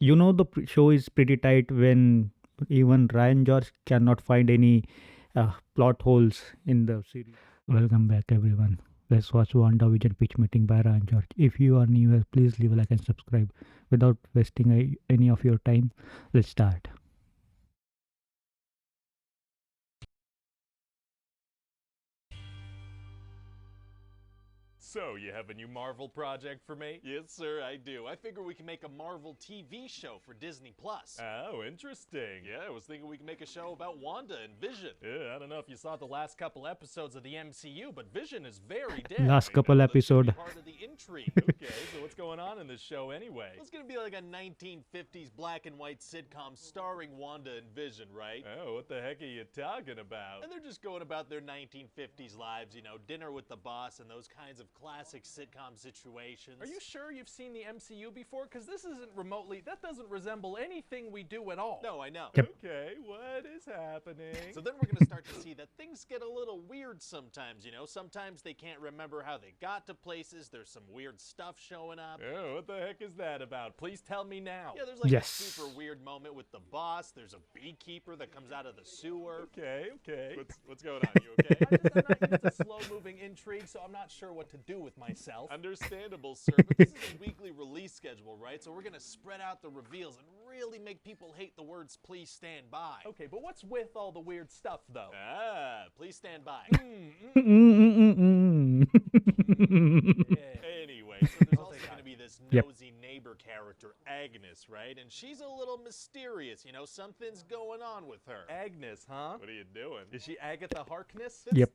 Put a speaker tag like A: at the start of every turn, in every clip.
A: Show is pretty tight when even Ryan George cannot find any plot holes in the series. Welcome back, everyone. Let's watch WandaVision pitch meeting by Ryan George. If you are new here, please leave a like and subscribe. Without wasting any of your time, let's start.
B: So, you have a new Marvel project for me?
C: Yes, sir, I do. I figure we can make a Marvel TV show for Disney Plus.
B: Oh, interesting.
C: Yeah, I was thinking we can make a show about Wanda and Vision.
B: Yeah, I don't know if you saw the last couple episodes of the MCU, but Vision is very dead.
A: Last
C: I
A: couple
C: know, that's gonna be
A: episode.
C: part of the intrigue.
B: Okay, so what's going on in this show anyway?
C: It's gonna be like a 1950s black and white sitcom starring Wanda and Vision, right?
B: Oh, what the heck are you talking about?
C: And they're just going about their 1950s lives, dinner with the boss and those kinds of classic sitcom situations.
B: Are you sure you've seen the MCU before? Because this isn't remotely, that doesn't resemble anything we do at all.
C: No, I know.
A: Yep.
B: Okay, what is happening?
C: So then we're going to start to see that things get a little weird sometimes, Sometimes they can't remember how they got to places. There's some weird stuff showing up.
B: Oh, what the heck is that about? Please tell me now.
C: Yeah, there's like
A: Yes.
C: a super weird moment with the boss. There's a beekeeper that comes out of the sewer.
B: Okay.
C: What's going on? You okay?
B: I'm not used to slow-moving intrigue, so I'm not sure what to do with myself.
C: Understandable, sir, but this is a weekly release schedule, right? So we're going to spread out the reveals and really make people hate the words "please stand by."
B: Okay, but what's with all the weird stuff, though?
C: Please stand by. Anyway, so there's also going to be this
A: Yep.
C: nosy neighbor character, Agnes, right? And she's a little mysterious, something's going on with her.
B: Agnes, huh?
C: What are you doing?
B: Is she Agatha Harkness?
A: Yep.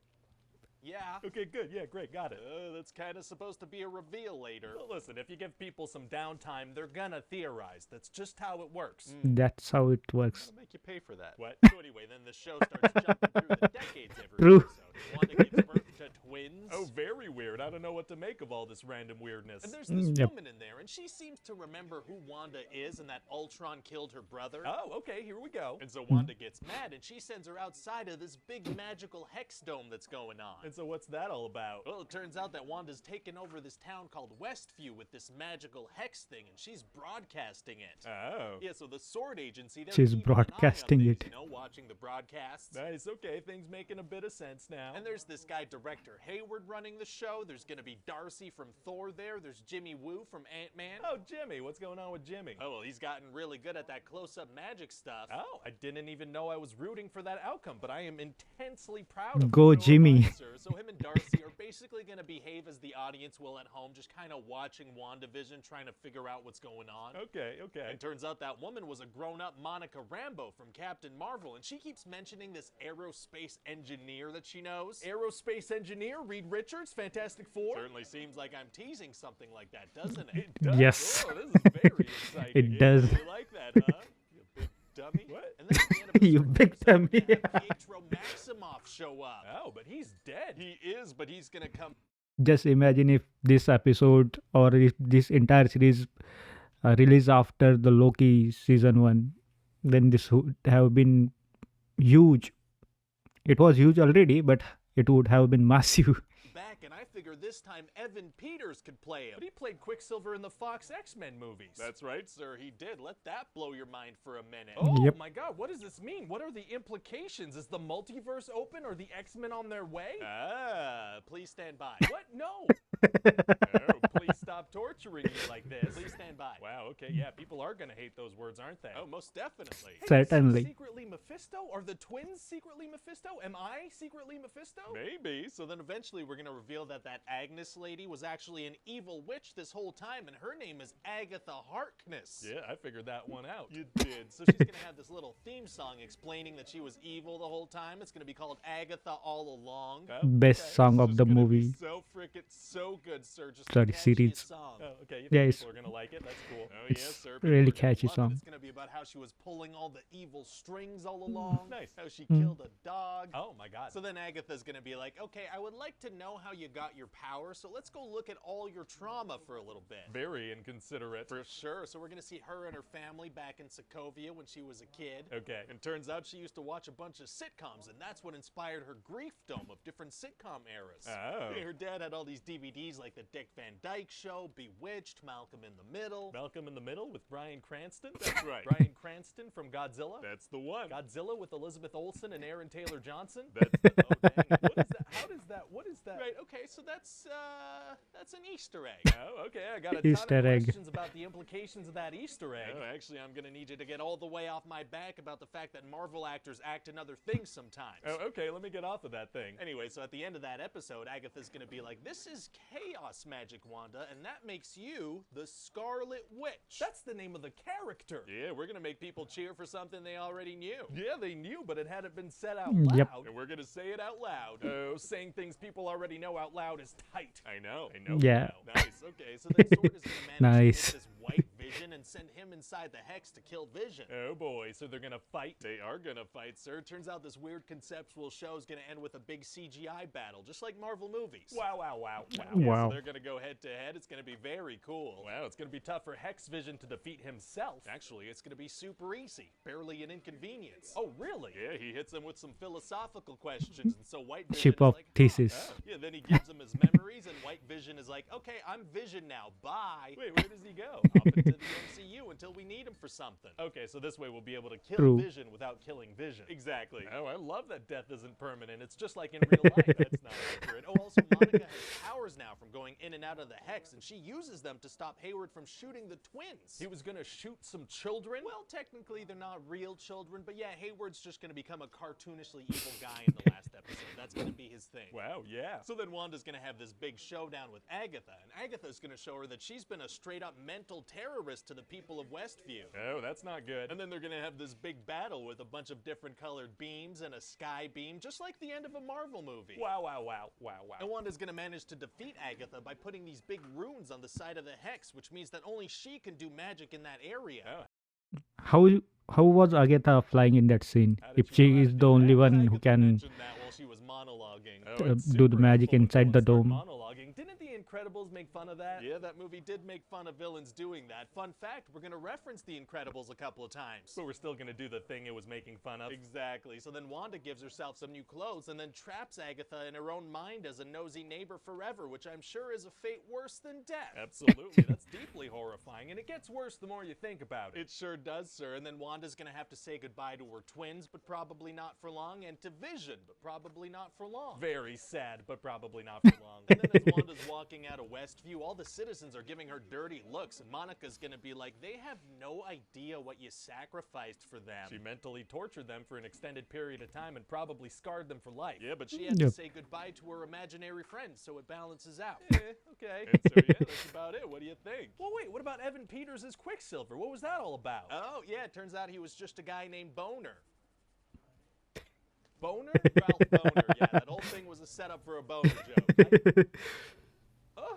C: Yeah.
B: Okay, good. Yeah, great. Got it.
C: That's kind of supposed to be a reveal later.
B: Well, listen, if you give people some downtime, they're gonna theorize. That's just how it works.
A: That's how it works.
C: I'll make you pay for that.
B: What?
C: So anyway, then the show starts jumping through the decades every
A: True.
C: episode. Wanda gives birth to twins.
B: Oh, very weird. I don't know what to make of all this random weirdness.
C: And there's this
A: Yep.
C: woman in there, and she seems to remember who Wanda is and that Ultron killed her brother.
B: Oh, okay, here we go.
C: And so Wanda gets mad, and she sends her outside of this big magical hex dome that's going on.
B: And so what's that all about?
C: Well, it turns out that Wanda's taken over this town called Westview with this magical hex thing, and she's broadcasting it.
B: Oh.
C: Yeah, so the Sword Agency, they're
A: She's
C: keeping an eye on
A: broadcasting
C: things,
A: it.
C: watching the broadcasts.
B: Nice, okay, things making a bit of sense now.
C: And there's this guy, Director Hayward, running the show. There's going to be Darcy from Thor there. There's Jimmy Woo from Ant-Man.
B: Oh, Jimmy, what's going on with Jimmy?
C: Oh, well, he's gotten really good at that close-up magic stuff.
B: Oh, I didn't even know I was rooting for that outcome, but I am intensely proud of
A: Go
B: him.
A: Jimmy.
C: Sir. So him and Darcy are basically going to behave as the audience will at home, just kind of watching WandaVision, trying to figure out what's going on.
B: Okay.
C: And turns out that woman was a grown-up Monica Rambeau from Captain Marvel, and she keeps mentioning this aerospace engineer that she knows.
B: Aerospace engineer Reed Richards, Fantastic Four.
C: Certainly seems like I'm teasing something like that, doesn't it?
B: It does.
A: Yes.
B: Oh, this is very exciting.
A: It does.
C: You like that, huh? You big dummy.
B: What?
C: And then at the end of a
A: You
C: certain
A: big
C: episode,
A: dummy.
C: we have Pietro Maximoff show up.
B: Oh, but he's dead.
C: He is, but he's gonna come.
A: Just imagine if this episode or if this entire series released after the Loki season 1, then this would have been huge. It was huge already, but it would have been massive.
C: back, and I figure this time Evan Peters could play him.
B: But he played Quicksilver in the Fox X-Men movies.
C: That's right, sir. He did. Let that blow your mind for a minute.
B: Oh
A: Yep.
B: my god, what does this mean? What are the implications? Is the multiverse open? Are the X-Men on their way?
C: Please stand by.
B: What? No. Oh, please stop torturing me like this.
C: Please stand by.
B: Wow, okay, yeah, people are gonna hate those words, aren't they?
C: Oh, most definitely.
B: Hey,
A: Certainly.
B: is he secretly Mephisto? Are the twins secretly Mephisto? Am I secretly Mephisto?
C: Maybe. So then eventually we're going to reveal that that Agnes lady was actually an evil witch this whole time, and her name is Agatha Harkness.
B: Yeah, I figured that one out.
C: You did. So she's going to have this little theme song explaining that she was evil the whole time. It's going to be called Agatha All Along.
B: Oh,
A: Best
B: okay.
A: song
C: This
A: of
C: is
A: the
C: gonna be
A: movie.
C: so frickin' so good, sir. Just
A: Sorry,
C: the catchiest
A: series.
C: song.
B: Oh, okay, you
A: Yeah,
B: think
A: it's-
B: people are gonna like it? That's cool.
C: Oh,
A: It's
C: yes, sir.
A: really
C: People are gonna
A: catchy
C: love it.
A: song.
C: It's going to be about how how she was pulling all the evil strings all along.
B: Nice.
C: How she killed a dog.
B: Oh my god.
C: So then Agatha's gonna be like, okay, I would like to know how you got your power, so let's go look at all your trauma for a little bit.
B: Very inconsiderate.
C: For sure. So we're gonna see her and her family back in Sokovia when she was a kid.
B: Okay.
C: And turns out she used to watch a bunch of sitcoms, and that's what inspired her griefdom of different sitcom eras.
B: Oh.
C: Her dad had all these DVDs like The Dick Van Dyke Show, Bewitched, Malcolm in the Middle.
B: Malcolm in the Middle with Bryan Cranston?
C: That's right.
B: Bryan Cranston from Godzilla?
C: That's the one.
B: Godzilla with Elizabeth Olsen and Aaron Taylor Johnson?
C: That's the,
B: Oh, dang. What is that? How does that? What is that?
C: Right, okay, so that's an Easter egg.
B: Oh, okay. I got a
A: Easter
B: ton of
A: egg.
B: questions about the implications of that Easter egg.
C: Oh, actually, I'm gonna need you to get all the way off my back about the fact that Marvel actors act in other things sometimes.
B: Oh, okay. Let me get off of that thing.
C: Anyway, so at the end of that episode, Agatha's gonna be like, this is chaos magic, Wanda, and that makes you the Scarlet Witch.
B: That's the name of the character.
C: Yeah, we're gonna make people cheer for something they already knew.
B: Yeah, they knew, but it hadn't been said out loud.
A: Yep.
C: And we're gonna say it out loud.
B: Oh, saying things people already know out loud is tight.
C: I know.
A: Yeah.
C: Nice, okay, so then Sword is gonna manage
A: Nice.
C: to get this white Vision and send him inside the Hex to kill Vision.
B: Oh boy, so they're gonna fight?
C: They are gonna fight, sir. Turns out this weird conceptual show is gonna end with a big CGI battle, just like Marvel movies.
B: Wow, wow, wow, wow.
C: Yeah,
A: Wow.
C: so they're gonna go head to head. It's gonna be very cool.
B: Wow, it's gonna be tough for Hex Vision to defeat himself.
C: Actually, it's gonna be super easy. Barely an inconvenience.
B: Oh, really?
C: Yeah, he hits him with some philosophical questions, and so White Vision
A: Ship
C: is
A: of
C: like, huh.
A: thesis.
C: Yeah, then he gives him his memories, and White Vision is like, okay, I'm Vision now, bye.
B: Wait, where does he go?
C: Off into the MCU until we need him for something.
B: Okay, so this way we'll be able to kill
A: True.
B: Vision without killing Vision.
C: Exactly.
B: Oh, I love that death isn't permanent. It's just like in real life.
C: That's not accurate. Oh, also, Monica has powers now from going in and out of the Hex, and she uses them to stop Hayward from shooting the twins.
B: He was gonna shoot some children?
C: Well, technically, they're not real children, but yeah, Hayward's just gonna become a cartoonishly evil guy in the last episode. That's gonna be his thing.
B: Wow, yeah.
C: So then Wanda's gonna have this big showdown with Agatha, and Agatha's gonna show her that she's been a straight up mental terrorist to the people of Westview.
B: Oh, that's not good.
C: And then they're gonna have this big battle with a bunch of different colored beams and a sky beam, just like the end of a Marvel movie.
B: Wow, wow, wow, wow,
C: And
B: wow.
C: Wanda's gonna manage to defeat Agatha by putting these big runes on the side of the Hex, which means that only she can do magic in that area.
B: Oh,
A: How was Agatha flying in that scene?
C: How did
A: If
C: you
A: she
C: know
A: is
C: I
A: the
C: did
A: only
C: that?
A: one who
C: Agatha
A: can
C: mentioned that while she was monologuing.
B: Oh, it's
A: do the
B: super
A: magic
B: helpful when
A: inside the
B: villains start
A: dome.
B: Monologuing. Didn't The Incredibles make fun of that?
C: Yeah, that movie did make fun of villains doing that. Fun fact, we're gonna reference The Incredibles a couple of times.
B: But we're still gonna do the thing it was making fun of.
C: Exactly. So then Wanda gives herself some new clothes and then traps Agatha in her own mind as a nosy neighbor forever, which I'm sure is a fate worse than death.
B: Absolutely. That's deeply horrifying, and it gets worse the more you think about it.
C: It sure does, sir. And then Wanda's gonna have to say goodbye to her twins, but probably not for long, and to Vision, but probably not for long.
B: Very sad, but probably not for long.
C: And then as Wanda's walking out of Westview, all the citizens are giving her dirty looks, and Monica's gonna be like, they have no idea what you sacrificed for them.
B: She mentally tortured them for an extended period of time and probably scarred them for life.
C: Yeah, but she had to
A: Yep.
C: say goodbye to her imaginary friends, so it balances out.
B: Okay.
C: And so yeah, that's about it. What do you think?
B: Well, wait, what about Evan Peters as Quicksilver? What was that all about?
C: Oh, yeah, it turns out he was just a guy named Boner.
B: Boner?
C: Ralph Boner, yeah, that whole thing was a setup for a Boner joke.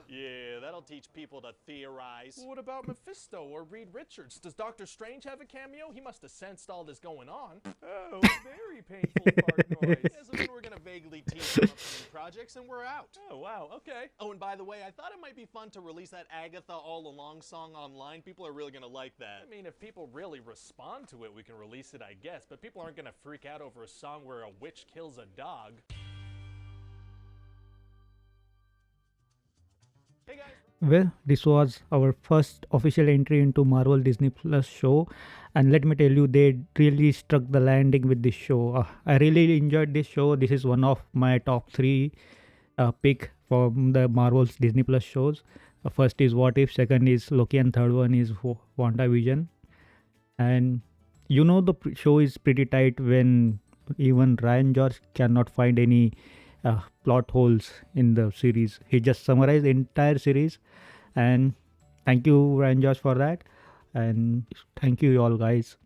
C: Yeah, that'll teach people to theorize.
B: What about Mephisto or Reed Richards? Does Doctor Strange have a cameo? He must have sensed all this going on. Oh, very painful fart noise.
C: Yeah, so then we're gonna vaguely tease some upcoming projects, and we're out.
B: Oh, wow, okay.
C: Oh, and by the way, I thought it might be fun to release that Agatha All Along song online. People are really gonna like that.
B: I mean, if people really respond to it, we can release it, I guess. But people aren't going to freak out over a song where a witch kills a dog. Hey, guys.
A: Well, this was our first official entry into Marvel Disney Plus show, and let me tell you, they really struck the landing with this show. I really enjoyed this show. This is one of my top three pick from the Marvel's Disney Plus shows. First is What If, second is Loki, and third one is WandaVision. And you know the show is pretty tight when even Ryan George cannot find any plot holes in the series. He just summarized the entire series, and thank you Ryan George for that, and thank you all guys.